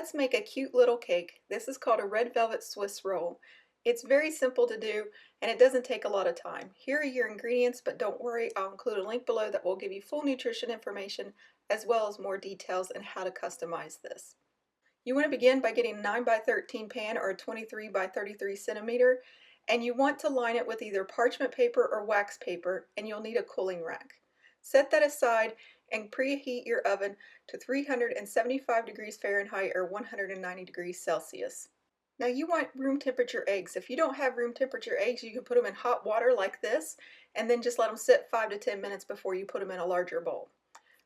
let's make a cute little cake. This is called a red velvet Swiss roll. It's very simple to do and it doesn't take a lot of time. Here are your ingredients, but don't worry, I'll include a link below that will give you full nutrition information as well as more details on how to customize this. You want to begin by getting a 9 by 13 pan or a 23 by 33 centimeter, and you want to line it with either parchment paper or wax paper, and you'll need a cooling rack. Set that aside and preheat your oven to 375 degrees Fahrenheit or 190 degrees Celsius. Now you want room temperature eggs. If you don't have room temperature eggs, you can put them in hot water like this and then just let them sit 5 to 10 minutes before you put them in a larger bowl.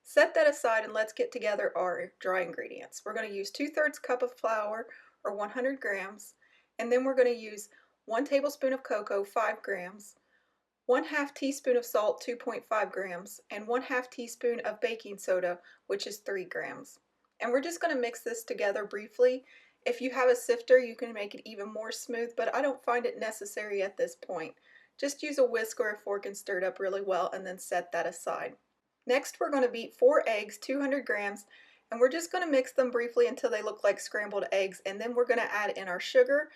Set that aside and let's get together our dry ingredients. We're going to use 2/3 cup of flour or 100 grams, and then we're going to use 1 tablespoon of cocoa, 5 grams, 1/2 teaspoon of salt, 2.5 grams, and 1/2 teaspoon of baking soda, which is 3 grams. And we're just going to mix this together briefly. If you have a sifter, you can make it even more smooth, but I don't find it necessary at this point. Just use a whisk or a fork and stir it up really well and then set that aside. Next, we're going to beat 4 eggs, 200 grams, and we're just going to mix them briefly until they look like scrambled eggs, and then we're going to add in our sugar.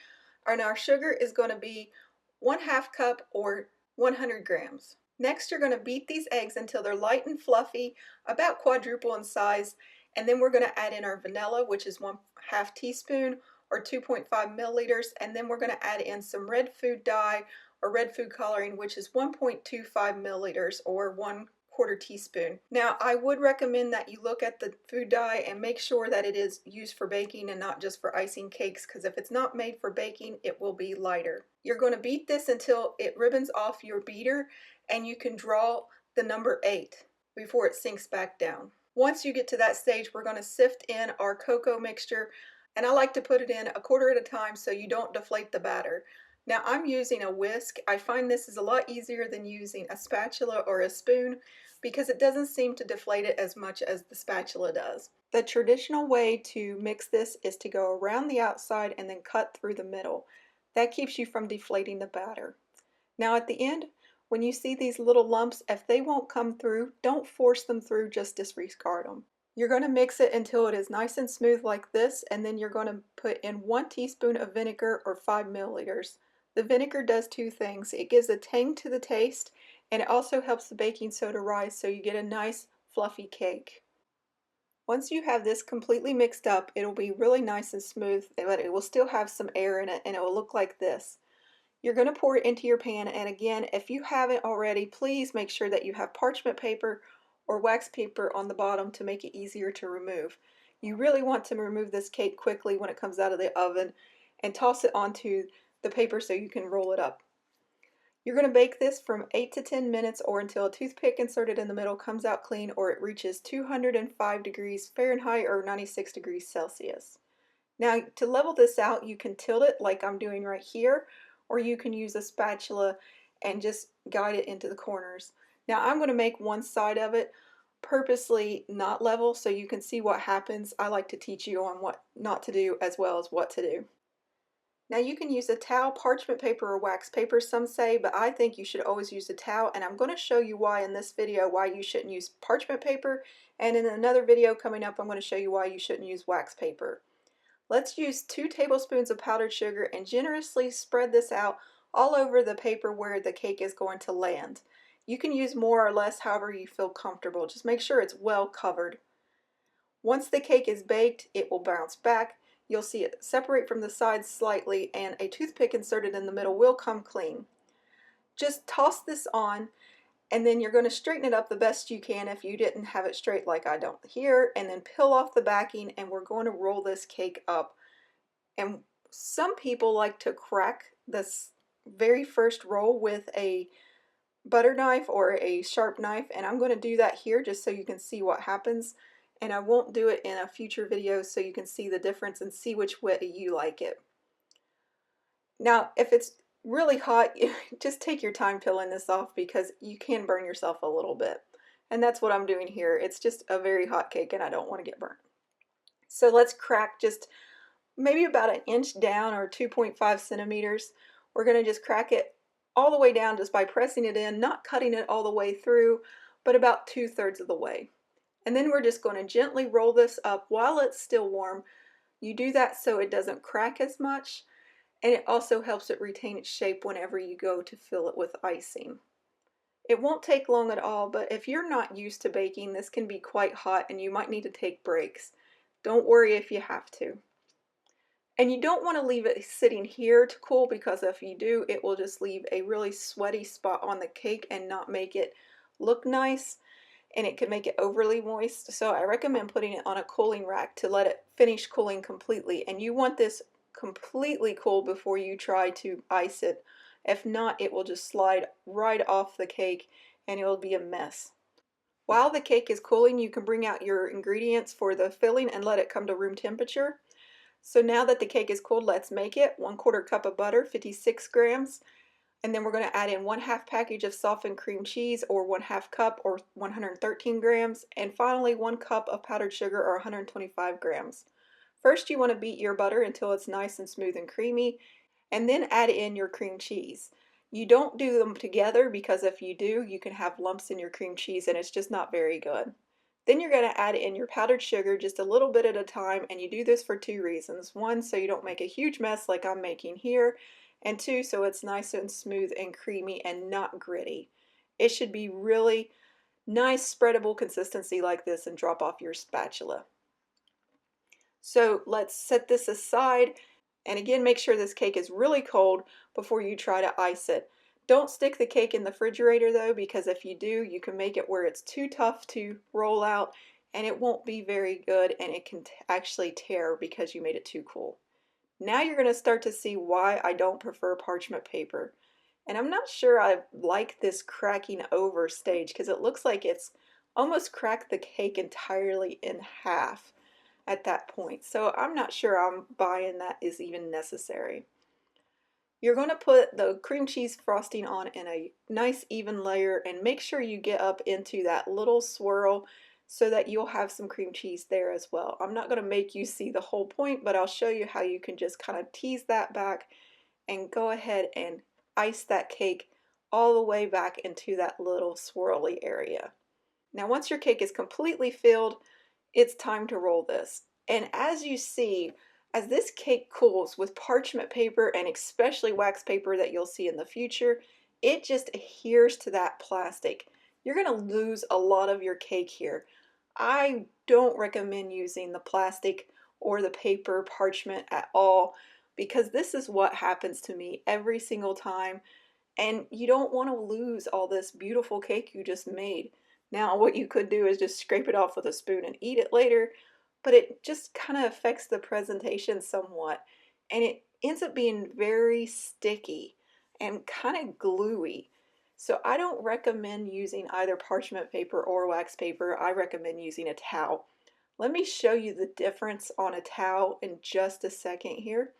And our sugar is going to be 1/2 cup or 100 grams. Next, you're going to beat these eggs until they're light and fluffy, about quadruple in size, and then we're going to add in our vanilla, which is 1/2 teaspoon or 2.5 milliliters, and then we're going to add in some red food dye or red food coloring, which is 1.25 milliliters or 1/4 teaspoon. Now, I would recommend that you look at the food dye and make sure that it is used for baking and not just for icing cakes, because if it's not made for baking, it will be lighter. You're going to beat this until it ribbons off your beater and you can draw the number 8 before it sinks back down. Once you get to that stage, we're going to sift in our cocoa mixture, and I like to put it in a quarter at a time so you don't deflate the batter. Now I'm using a whisk. I find this is a lot easier than using a spatula or a spoon because it doesn't seem to deflate it as much as the spatula does. The traditional way to mix this is to go around the outside and then cut through the middle. That keeps you from deflating the batter. Now at the end, when you see these little lumps, if they won't come through, don't force them through, just disregard them. You're going to mix it until it is nice and smooth like this, and then you're going to put in 1 teaspoon of vinegar or 5 milliliters. The vinegar does 2 things. It gives a tang to the taste, and it also helps the baking soda rise so you get a nice fluffy cake. Once you have this completely mixed up, it'll be really nice and smooth, but it will still have some air in it and it will look like this. You're going to pour it into your pan, and again, if you haven't already, please make sure that you have parchment paper or wax paper on the bottom to make it easier to remove. You really want to remove this cake quickly when it comes out of the oven and toss it onto the paper so you can roll it up. You're going to bake this from 8 to 10 minutes or until a toothpick inserted in the middle comes out clean or it reaches 205 degrees Fahrenheit or 96 degrees Celsius. Now to level this out, you can tilt it like I'm doing right here, or you can use a spatula and just guide it into the corners. Now I'm going to make one side of it purposely not level so you can see what happens. I like to teach you on what not to do as well as what to do. Now you can use a towel, parchment paper, or wax paper, some say, but I think you should always use a towel, and I'm going to show you why in this video why you shouldn't use parchment paper, and in another video coming up I'm going to show you why you shouldn't use wax paper. Let's use 2 tablespoons of powdered sugar and generously spread this out all over the paper where the cake is going to land. You can use more or less however you feel comfortable. Just make sure it's well covered. Once the cake is baked, it will bounce back. You'll see it separate from the sides slightly, and a toothpick inserted in the middle will come clean. Just toss this on, and then you're going to straighten it up the best you can if you didn't have it straight like I don't here, and then peel off the backing, and we're going to roll this cake up. And some people like to crack this very first roll with a butter knife or a sharp knife, and I'm going to do that here just so you can see what happens, and I won't do it in a future video so you can see the difference and see which way you like it. Now if it's really hot, just take your time peeling this off because you can burn yourself a little bit, and that's what I'm doing here. It's just a very hot cake and I don't want to get burnt. So let's crack just maybe about 1 inch down or 2.5 centimeters. We're going to just crack it all the way down just by pressing it in, not cutting it all the way through, but about 2/3 of the way. And then we're just going to gently roll this up while it's still warm You do that so it doesn't crack as much, and it also helps it retain its shape whenever you go to fill it with icing. It won't take long at all, but if you're not used to baking, this can be quite hot and you might need to take breaks. Don't worry if you have to. And you don't want to leave it sitting here to cool, because if you do, it will just leave a really sweaty spot on the cake and not make it look nice, and it could make it overly moist. So I recommend putting it on a cooling rack to let it finish cooling completely. And you want this completely cool before you try to ice it. If not, it will just slide right off the cake and it will be a mess. While the cake is cooling, you can bring out your ingredients for the filling and let it come to room temperature. So now that the cake is cooled, let's make it. 1/4 cup of butter, 56 grams. And then we're going to add in 1/2 package of softened cream cheese, or 1/2 cup, or 113 grams. And finally 1 cup of powdered sugar, or 125 grams. First, you want to beat your butter until it's nice and smooth and creamy, and then add in your cream cheese. You don't do them together, because if you do, you can have lumps in your cream cheese and it's just not very good. Then you're going to add in your powdered sugar just a little bit at a time, and you do this for 2 reasons. 1, so you don't make a huge mess like I'm making here, and 2, so it's nice and smooth and creamy and not gritty. It should be really nice spreadable consistency like this and drop off your spatula. So let's set this aside, and again, make sure this cake is really cold before you try to ice it. Don't stick the cake in the refrigerator though, because if you do, you can make it where it's too tough to roll out and it won't be very good, and it can actually tear because you made it too cool. Now you're going to start to see why I don't prefer parchment paper. And I'm not sure I like this cracking over stage, because it looks like it's almost cracked the cake entirely in half at that point. So I'm not sure I'm buying that is even necessary. You're going to put the cream cheese frosting on in a nice even layer, and make sure you get up into that little swirl so that you'll have some cream cheese there as well. I'm not going to make you see the whole point, but I'll show you how you can just kind of tease that back and go ahead and ice that cake all the way back into that little swirly area. Now once your cake is completely filled, it's time to roll this. And as you see, as this cake cools with parchment paper, and especially wax paper that you'll see in the future, it just adheres to that plastic. You're going to lose a lot of your cake here. I don't recommend using the plastic or the paper parchment at all, because this is what happens to me every single time, and you don't want to lose all this beautiful cake you just made. Now, what you could do is just scrape it off with a spoon and eat it later, but it just kind of affects the presentation somewhat, and it ends up being very sticky and kind of gluey. So I don't recommend using either parchment paper or wax paper. I recommend using a towel. Let me show you the difference on a towel in just a second here,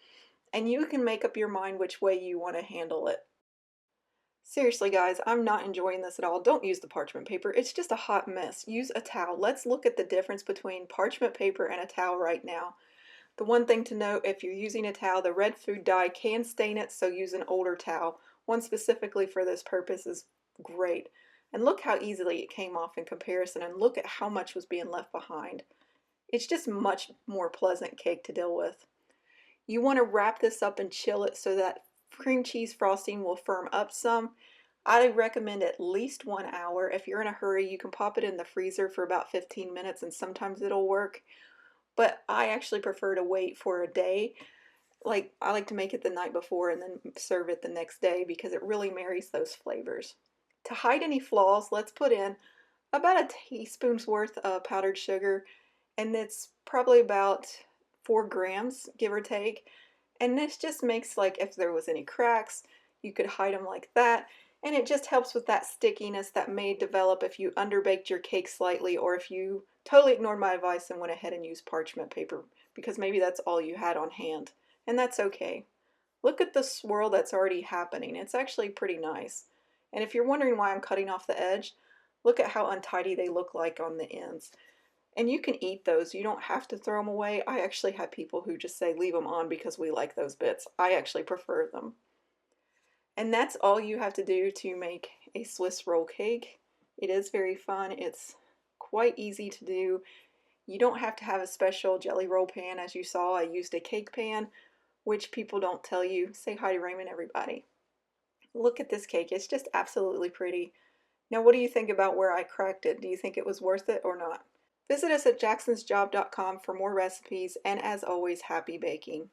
and you can make up your mind which way you want to handle it. Seriously, guys, I'm not enjoying this at all. Don't use the parchment paper. It's just a hot mess. Use a towel. Let's look at the difference between parchment paper and a towel right now. The one thing to note, if you're using a towel, the red food dye can stain it, so use an older towel. One specifically for this purpose is great. And look how easily it came off in comparison, and look at how much was being left behind. It's just much more pleasant cake to deal with. You want to wrap this up and chill it so that cream cheese frosting will firm up some. I recommend at least 1 hour. If you're in a hurry, you can pop it in the freezer for about 15 minutes and sometimes it'll work. But I actually prefer to wait for a day. Like, I like to make it the night before and then serve it the next day, because it really marries those flavors. To hide any flaws, let's put in about a teaspoon's worth of powdered sugar, and it's probably about 4 grams, give or take. And this just makes, like, if there was any cracks, you could hide them like that. And it just helps with that stickiness that may develop if you underbaked your cake slightly, or if you totally ignored my advice and went ahead and used parchment paper, because maybe that's all you had on hand. And that's okay. Look at the swirl that's already happening. It's actually pretty nice. And if you're wondering why I'm cutting off the edge, look at how untidy they look like on the ends. And you can eat those. You don't have to throw them away. I actually have people who just say leave them on because we like those bits. I actually prefer them. And that's all you have to do to make a Swiss roll cake. It is very fun. It's quite easy to do. You don't have to have a special jelly roll pan. As you saw, I used a cake pan, which people don't tell you. Say hi to Raymond, everybody. Look at this cake. It's just absolutely pretty. Now, what do you think about where I cracked it? Do you think it was worth it or not? Visit us at jacksonsjob.com for more recipes, and as always, happy baking.